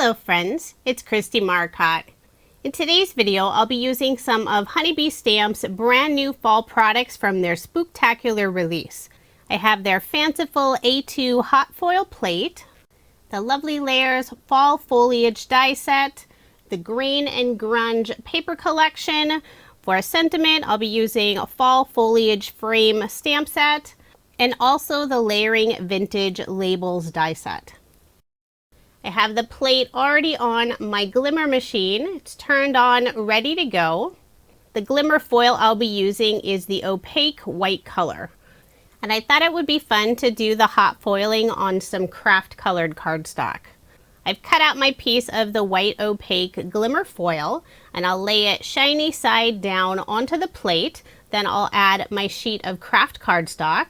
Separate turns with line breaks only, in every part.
Hello friends, it's Kristie Marcotte. In today's video, I'll be using some of Honeybee Stamp's brand new fall products from their spooktacular release. I have their Fanciful A2 hot foil plate, the Lovely Layers fall foliage die set, the Green and Grunge paper collection. For a sentiment, I'll be using a fall foliage frame stamp set, and also the layering vintage labels die set. I have the plate already on my Glimmer machine. It's turned on, ready to go. The Glimmer foil I'll be using is the Opaque white color. And I thought it would be fun to do the hot foiling on some craft colored cardstock. I've cut out my piece of the white opaque Glimmer foil, and I'll lay it shiny side down onto the plate. Then I'll add my sheet of craft cardstock.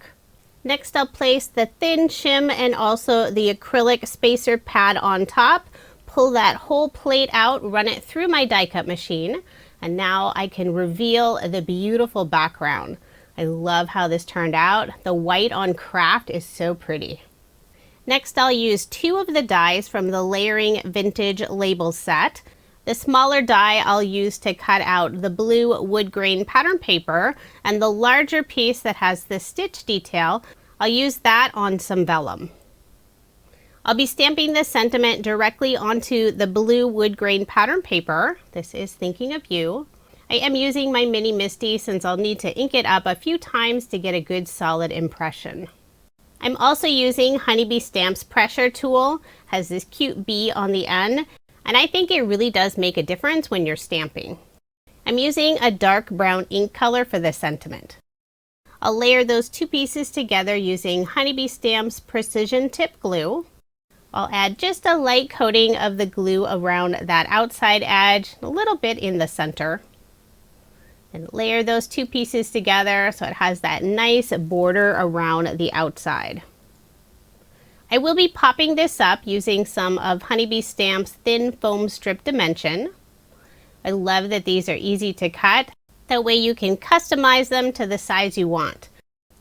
Next, I'll place the thin shim and also the acrylic spacer pad on top, pull that whole plate out, run it through my die cut machine, and now I can reveal the beautiful background. I love how this turned out. The white on craft is so pretty. Next, I'll use 2 of the dies from the Layering Vintage Labels set. The smaller die I'll use to cut out the blue wood grain pattern paper, and the larger piece that has the stitch detail, I'll use that on some vellum. I'll be stamping this sentiment directly onto the blue wood grain pattern paper. This is Thinking of You. I am using my mini MISTI since I'll need to ink it up a few times to get a good solid impression. I'm also using Honeybee Stamp's pressure tool. Has this cute bee on the end. And I think it really does make a difference when you're stamping. I'm using a dark brown ink color for this sentiment. I'll layer those 2 pieces together using Honeybee Stamp's precision tip glue. I'll add just a light coating of the glue around that outside edge, a little bit in the center. And layer those 2 pieces together so it has that nice border around the outside. I will be popping this up using some of Honeybee Stamp's thin foam strip dimension. I love that these are easy to cut. That way you can customize them to the size you want.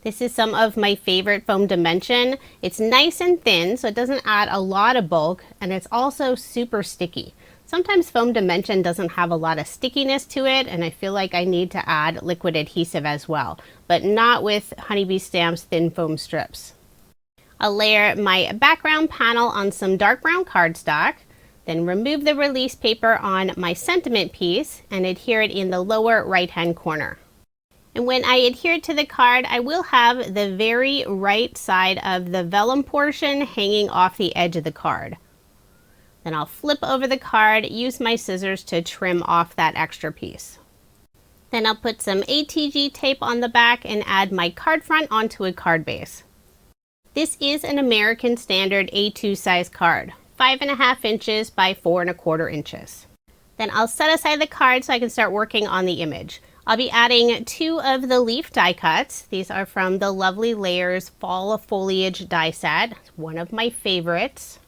This is some of my favorite foam dimension. It's nice and thin, so it doesn't add a lot of bulk, and it's also super sticky. Sometimes foam dimension doesn't have a lot of stickiness to it, and I feel like I need to add liquid adhesive as well, but not with Honeybee Stamp's thin foam strips. I'll layer my background panel on some dark brown cardstock, then remove the release paper on my sentiment piece and adhere it in the lower right hand corner. And when I adhere to the card, I will have the very right side of the vellum portion hanging off the edge of the card. Then I'll flip over the card, use my scissors to trim off that extra piece. Then I'll put some ATG tape on the back and add my card front onto a card base. This is an American Standard A2 size card, 5.5 inches by 4.25 inches. Then I'll set aside the card so I can start working on the image. I'll be adding 2 of the leaf die cuts. These are from the Lovely Layers fall foliage die set, one of my favorites.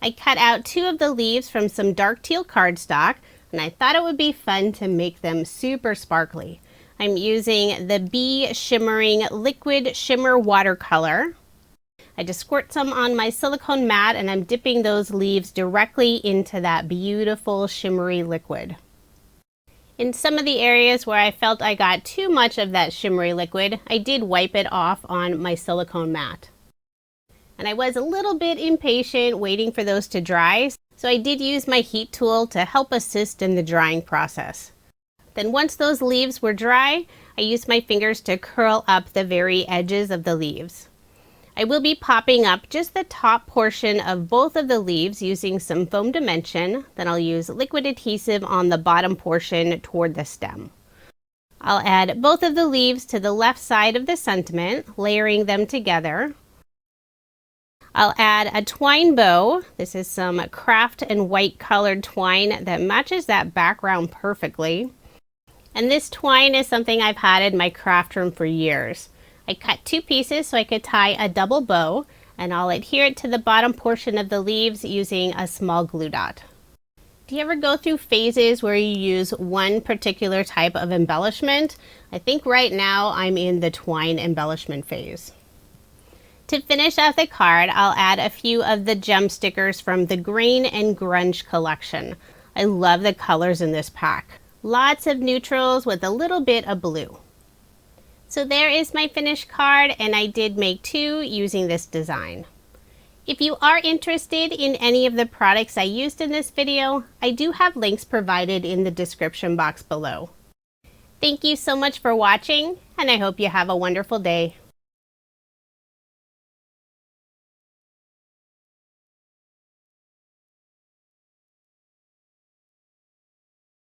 I cut out 2 of the leaves from some dark teal cardstock, and I thought it would be fun to make them super sparkly. I'm using the Bee Shimmering Liquid Shimmer Watercolor. I just squirt some on my silicone mat, and I'm dipping those leaves directly into that beautiful shimmery liquid. In some of the areas where I felt I got too much of that shimmery liquid, I did wipe it off on my silicone mat. And I was a little bit impatient waiting for those to dry, so I did use my heat tool to help assist in the drying process. Then once those leaves were dry, I used my fingers to curl up the very edges of the leaves. I will be popping up just the top portion of both of the leaves using some foam dimension. Then I'll use liquid adhesive on the bottom portion toward the stem. I'll add both of the leaves to the left side of the sentiment, layering them together. I'll add a twine bow. This is some craft and white colored twine that matches that background perfectly. And this twine is something I've had in my craft room for years. I cut 2 pieces so I could tie a double bow, and I'll adhere it to the bottom portion of the leaves using a small glue dot. Do you ever go through phases where you use one particular type of embellishment? I think right now I'm in the twine embellishment phase. To finish off the card, I'll add a few of the gem stickers from the Green and Grunge collection. I love the colors in this pack. Lots of neutrals with a little bit of blue. So there is my finished card, and I did make 2 using this design. If you are interested in any of the products I used in this video, I do have links provided in the description box below. Thank you so much for watching, and I hope you have a wonderful day.